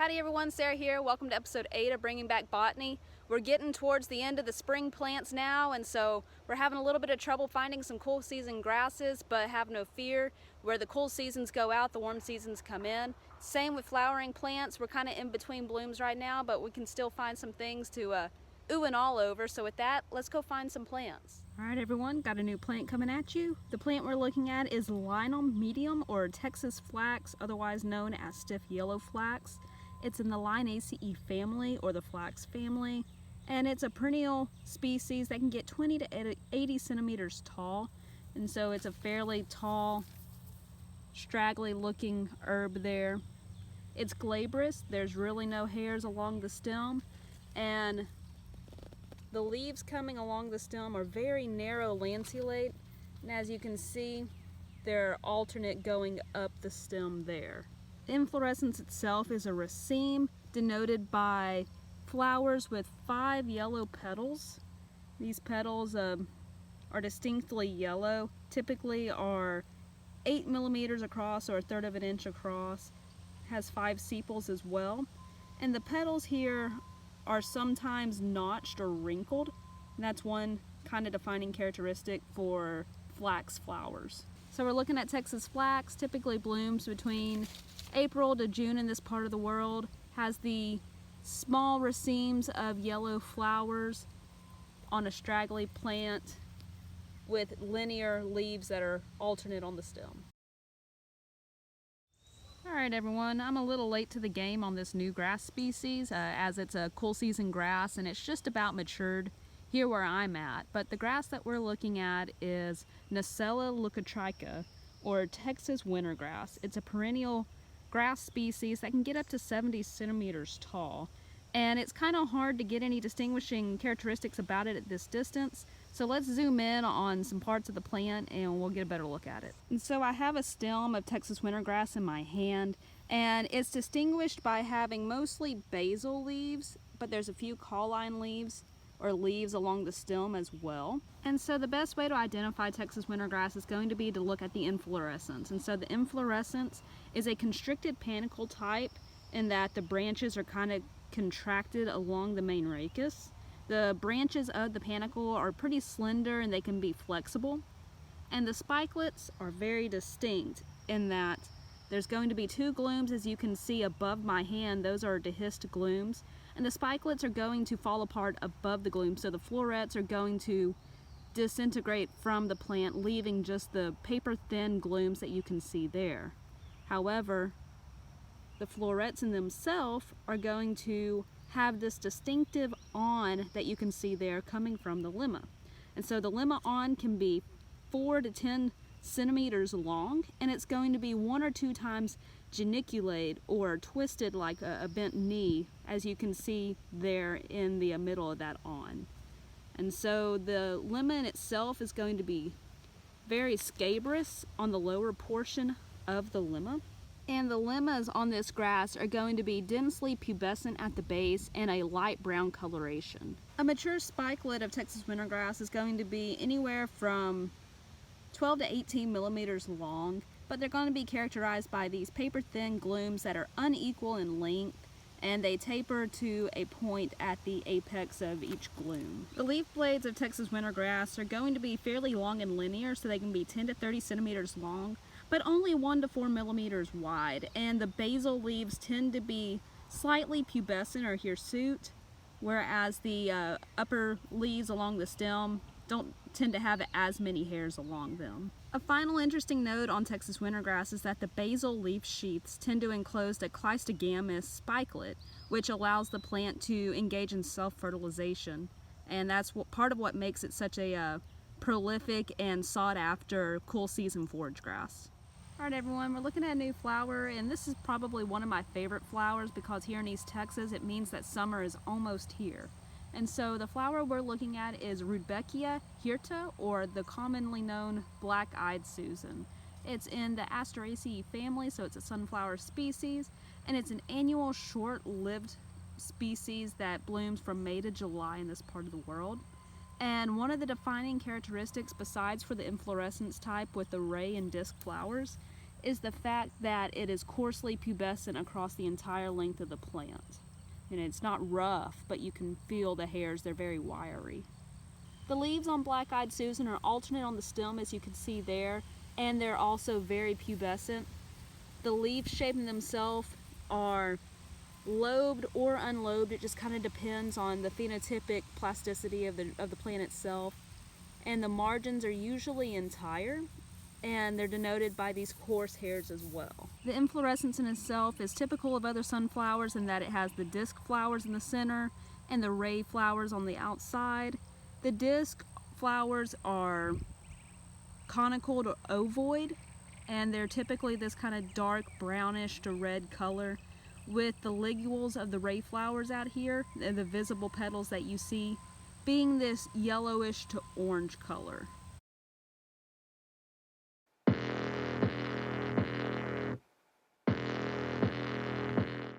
Howdy everyone, Sarah here. Welcome to episode 8 of Bringing Back Botany. We're getting towards the end of the spring plants now, and so we're having a little bit of trouble finding some cool season grasses, but have no fear. Where the cool seasons go out, the warm seasons come in. Same with flowering plants. We're kind of in between blooms right now, but we can still find some things to ooh and all over. So with that, let's go find some plants. All right everyone, got a new plant coming at you. The plant we're looking at is Linum medium, or Texas flax, otherwise known as stiff yellow flax. It's in the Linaceae family, or the flax family, and it's a perennial species that can get 20 to 80 centimeters tall, and so it's a fairly tall, straggly looking herb there. It's glabrous. There's really no hairs along the stem, and the leaves coming along the stem are very narrow lanceolate, and as you can see, they're alternate going up the stem there. The inflorescence itself is a raceme, denoted by flowers with 5 yellow petals. These petals are distinctly yellow, typically are 8 millimeters across or 1/3 of an inch across, has 5 sepals as well. And the petals here are sometimes notched or wrinkled, and that's one kind of defining characteristic for flax flowers. So we're looking at Texas flax, typically blooms between April to June in this part of the world, has the small racemes of yellow flowers on a straggly plant with linear leaves that are alternate on the stem. Alright everyone, I'm a little late to the game on this new grass species as it's a cool season grass and it's just about matured here where I'm at. But the grass that we're looking at is Nacella leucotricha, or Texas wintergrass. It's a perennial grass species that can get up to 70 centimeters tall, and it's kind of hard to get any distinguishing characteristics about it at this distance. So let's zoom in on some parts of the plant and we'll get a better look at it. And so I have a stem of Texas wintergrass in my hand, and it's distinguished by having mostly basal leaves, but there's a few cauline leaves or leaves along the stem as well. And so the best way to identify Texas wintergrass is going to be to look at the inflorescence. And so the inflorescence is a constricted panicle type in that the branches are kind of contracted along the main rachis. The branches of the panicle are pretty slender and they can be flexible. And the spikelets are very distinct in that there's going to be 2 glooms, as you can see above my hand. Those are dehisced glooms. And the spikelets are going to fall apart above the gloom, so the florets are going to disintegrate from the plant, leaving just the paper-thin glooms that you can see there. However, the florets in themselves are going to have this distinctive awn that you can see there coming from the lemma. And so the lemma awn can be 4 to 10 centimeters long, and it's going to be 1 or 2 times geniculate or twisted like a bent knee, as you can see there in the middle of that awn. And so the lemma in itself is going to be very scabrous on the lower portion of the lemma. And the lemmas on this grass are going to be densely pubescent at the base and a light brown coloration. A mature spikelet of Texas wintergrass is going to be anywhere from 12 to 18 millimeters long, but they're going to be characterized by these paper-thin glooms that are unequal in length, and they taper to a point at the apex of each gloom. The leaf blades of Texas wintergrass are going to be fairly long and linear, so they can be 10 to 30 centimeters long, but only 1 to 4 millimeters wide, and the basal leaves tend to be slightly pubescent or hirsute, whereas the upper leaves along the stem don't tend to have as many hairs along them. A final interesting note on Texas wintergrass is that the basal leaf sheaths tend to enclose a cleistogamous spikelet, which allows the plant to engage in self-fertilization, and that's part of what makes it such a prolific and sought-after cool season forage grass. Alright everyone, we're looking at a new flower, and this is probably one of my favorite flowers because here in East Texas it means that summer is almost here. And so the flower we're looking at is Rudbeckia hirta, or the commonly known black-eyed Susan. It's in the Asteraceae family, so it's a sunflower species, and it's an annual short-lived species that blooms from May to July in this part of the world. And one of the defining characteristics, besides for the inflorescence type with the ray and disc flowers, is the fact that it is coarsely pubescent across the entire length of the plant. And it's not rough, but you can feel the hairs, they're very wiry. The leaves on Black-Eyed Susan are alternate on the stem, as you can see there, and they're also very pubescent. The leaf shape in themselves are lobed or unlobed. It just kind of depends on the phenotypic plasticity of the plant itself. And the margins are usually entire, and they're denoted by these coarse hairs as well. The inflorescence in itself is typical of other sunflowers in that it has the disc flowers in the center and the ray flowers on the outside. The disc flowers are conical to ovoid, and they're typically this kind of dark brownish to red color, with the ligules of the ray flowers out here, and the visible petals that you see, being this yellowish to orange color.